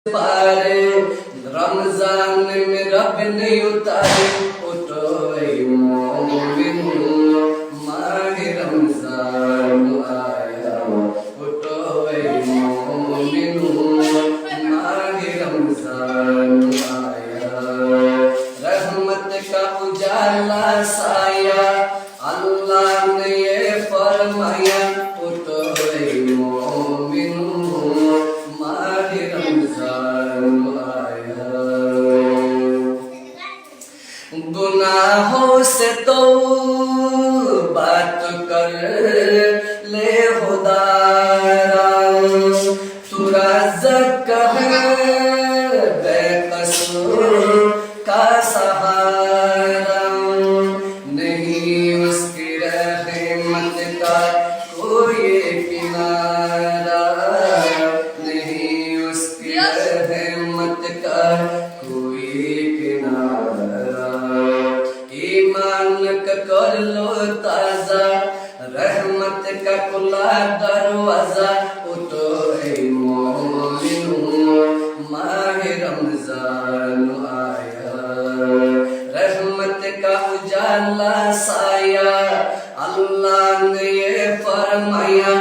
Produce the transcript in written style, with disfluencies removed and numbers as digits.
पारे रमजान में रब ने उतारे उठो ऐ मोमिन माह रमजान आया उठो ऐ मोमिन माह रमजान आया रहमत का उजाला साया अल्लाह ने ये फरमाया उठो ऐ मोमिन माह रमजान आया गुनाहों से तो बात कर ले खुदारा तू राज़क़ है बेकसूर का सहारा नहीं उसकी रहमत का कोई किनारा नहीं उसकी रहमत का कोई किनारा ईमान का कर लो ताजा रहमत का खुला दरवाजा उठो ऐ मोमिन माह रमजान आया रहमत का उजाला साया अल्लाह ने ये फरमाया